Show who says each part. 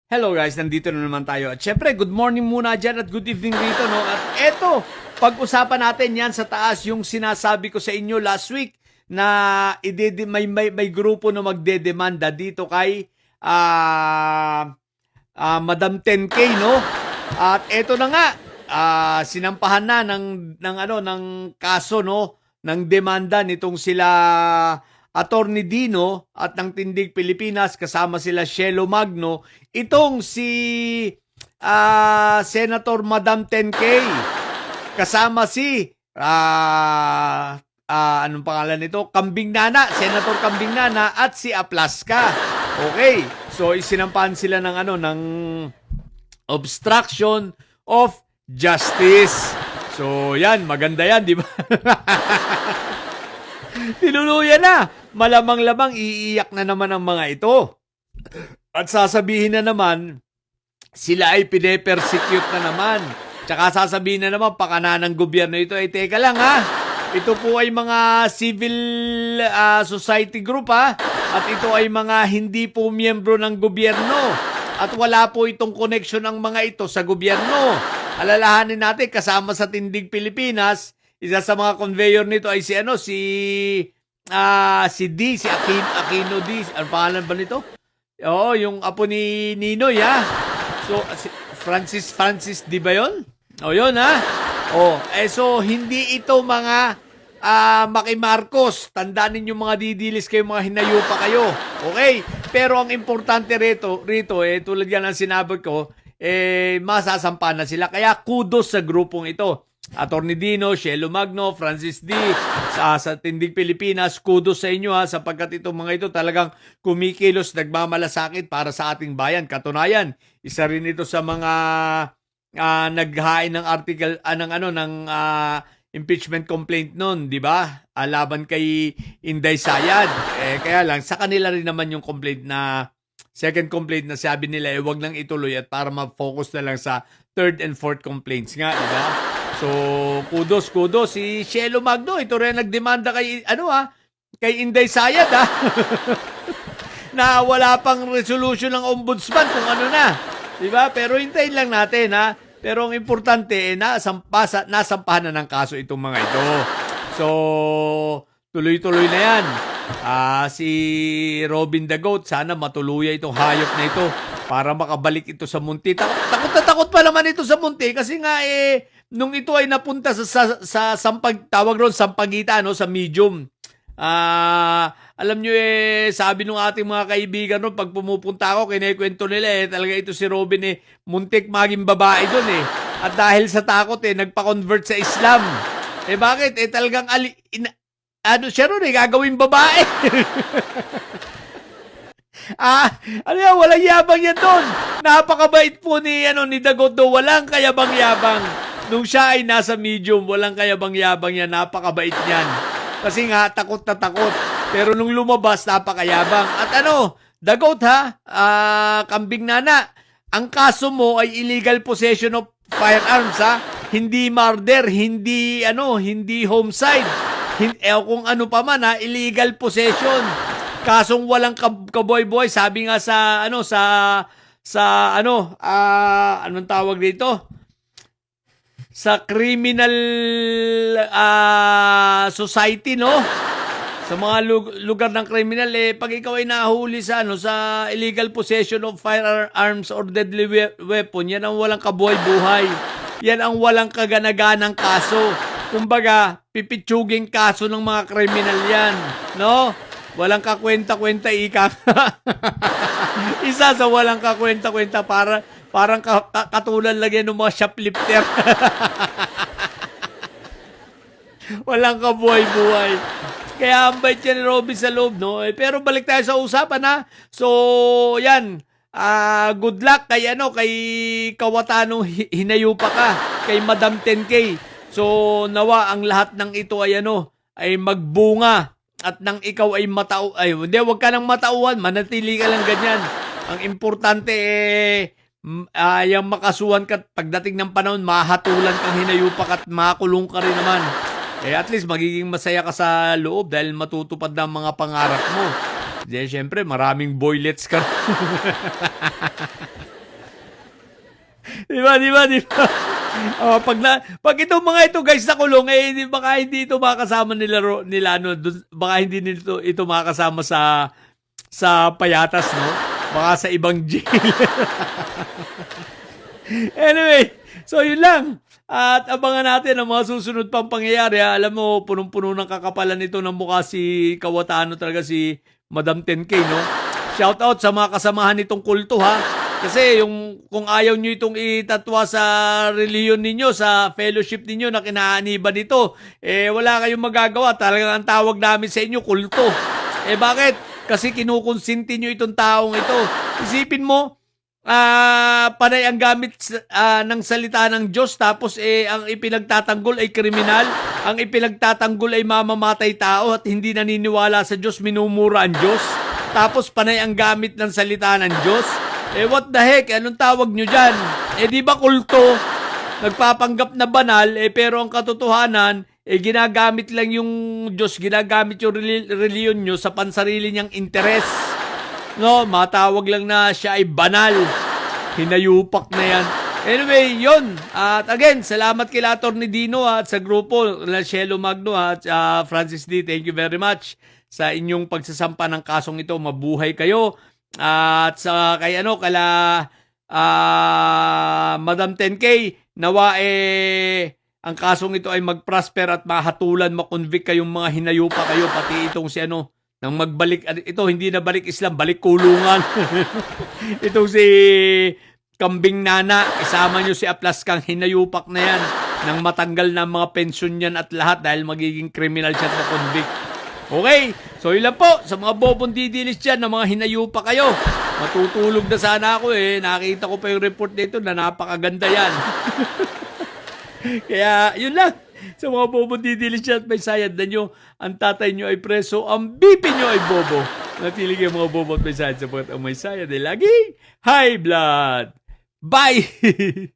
Speaker 1: Hello guys, nandito na naman tayo. At syempre, good morning muna dyan at good evening dito, no? At eto, pag-usapan natin yan sa taas yung sinasabi ko sa inyo last week na may grupo na magdedemanda dito kay Madam 10K, no? At eto na nga, sinampahan na ng kaso, no? Ng demanda nitong sila Attorney Dino at ng Tindig Pilipinas, kasama sila Shelo Magno, itong si Senator Madam 10K, kasama si anong pangalan nito? Kambing Nana, Senator Kambing Nana at si Aplaska. Okay, so isinampahan sila ng obstruction of justice. So yan, maganda yan, di ba? Tinuluyan na. Malamang-lamang iiyak na naman ang mga ito. At sasabihin na naman, sila ay pine-persecute na naman. Tsaka sasabihin na naman, pakana ng gobyerno ito. Ay, teka lang ha. Ito po ay mga civil society group ha. At ito ay mga hindi po miyembro ng gobyerno. At wala po itong connection ng mga ito sa gobyerno. Alalahanin natin, kasama sa Tindig Pilipinas, isa sa mga conveyor nito ay si Aquino D. Ano pangalan ba nito? Oo, yung apo ni Ninoy, ha? So, Francis D ba yun? O, yun, ha? So, hindi ito mga Maki Marcos. Tandaan ninyo mga didilis kayo, mga hinayupa kayo. Okay? Pero ang importante rito, tulad yan ang sinabi ko, masasampa na sila. Kaya kudos sa grupong ito. Attorney Dino, Shelo Magno, Francis D. sa Tindig Pilipinas, kudos sa inyo ha, sapagkat itong mga ito talagang kumikilos, nagmamalasakit para sa ating bayan. Katunayan, isa rin ito sa mga naghain ng article ng impeachment complaint noon, di ba? Laban kay Inday Sayad. Kaya lang sa kanila rin naman yung complaint na second complaint na sabi nila wag nang ituloy at para ma-focus na lang sa third and fourth complaints nga, di ba? So, kudos si Shelo Magno. Ito rin nagdemanda kay kay Inday Sayad na wala pang resolution ng ombudsman kung ano na. 'Di ba? Pero hintayin lang natin ha. Pero ang importante nasampahan na ng kaso itong mga ito. So, tuloy-tuloy na 'yan. Si Robin the Goat, sana matuluyan itong hayop na ito para makabalik ito sa munti. Takot pa naman ito sa munti kasi nga nung ito ay napunta sa sampagitan, sa medium. Alam nyo sabi nung ating mga kaibigan pag pumupunta ako, kinekwento nila talaga ito si Robin muntik maging babae doon At dahil sa takot nagpa-convert sa Islam. Bakit? Talagang siya ron gagawin babae. Walang yabang yan doon. Napakabait po ni Dagot do, walang kayabang-yabang. Nung siya ay nasa medium, walang kayabang-yabang yan, napakabait niyan. Kasi nga, takot na takot. Pero nung lumabas, napakayabang. At Dagot Kambing Nana, ang kaso mo ay illegal possession of firearms Hindi murder, hindi homicide. Kung ano pa man illegal possession. Kasong walang kaboy-boy, sabi nga anong tawag dito? Sa criminal society, no? Sa mga lugar ng criminal, pag ikaw ay nahuli sa illegal possession of firearms or deadly weapon, yan ang walang kabuhay-buhay. Yan ang walang kaganaganang kaso. Kumbaga, pipitsuging kaso ng mga criminal yan, no? Walang kakwenta-kwenta, ika. Isa sa walang kakwenta-kwenta, parang katulad lagi ng mga shoplifter. Walang kabuhay-buhay. Kaya ang bait yan ni Robin sa loob, no? Pero balik tayo sa usapan, So, yan. Good luck kay Kawatanong hinayupa ka, kay Madam 10K. So, nawa ang lahat ng ito ay magbunga. At nang ikaw ay wag ka nang matauhan, manatili ka lang ganyan. Ang importante yung makasuhan ka pagdating ng panahon, mahatulan kang hinayupak at makulong ka rin naman. At least magiging masaya ka sa loob dahil matutupad na ang mga pangarap mo. Syempre, maraming boylets ka. Di ba? Oh, pag itong mga ito guys nakulong, baka hindi ito makasama nila ano, baka hindi nito ito makasama sa payatas, no? Baka sa ibang jail. Anyway, so yun lang. At abangan natin ang mga susunod pang pangyayari. Alam mo, punong-puno ng kakapalan ito ng mukha si Kawatano talaga, si Madam 10K, no? Shout out sa mga kasamahan nitong kulto, ha? Kasi kung ayaw nyo itong itatwa sa reliyon ninyo, sa fellowship ninyo na kinaaniban nito, wala kayong magagawa. Talagang ang tawag namin sa inyo, kulto. Bakit? Kasi kinukonsinti nyo itong taong ito. Isipin mo, panay ang gamit ng salita ng Diyos, tapos ang ipinagtatanggol ay kriminal, ang ipinagtatanggol ay mamamatay tao at hindi naniniwala sa Diyos, minumura ang Diyos, tapos panay ang gamit ng salita ng Diyos. What the heck? Anong tawag nyo dyan? Di ba kulto? Nagpapanggap na banal, pero ang katotohanan, ginagamit lang yung Diyos, ginagamit yung reliyon nyo sa pansarili niyang interes. No, matawag lang na siya ay banal. Hinayupak na yan. Anyway, yun. At again, salamat kay Atty. Dino at sa grupo, Cielo Magno at Francis D. Thank you very much sa inyong pagsasampa ng kasong ito. Mabuhay kayo. At sa kala Madam 10K, nawa ang kasong ito ay mag-prosper at mahatulan, makonvict kayong mga hinayupa kayo, pati itong si nang magbalik, ito hindi na balik Islam, balik kulungan. Itong si Kambing Nana, isama nyo si Aplas Kang, hinayupak na yan, nang matanggal na mga pensyon yan at lahat dahil magiging criminal siya at convict. Okay, so yun lang po, sa mga bobong didilis dyan, na mga hinayupak kayo, matutulog na sana ako nakita ko pa yung report dito na napakaganda yan. Kaya yun lang. Sa mga bobo didilis siya at may sayad na nyo, ang tatay nyo ay preso, ang bibi nyo ay bobo. Natili kayo mga bobo at may sayad sapagkat ang may sayad ay laging high blood. Bye!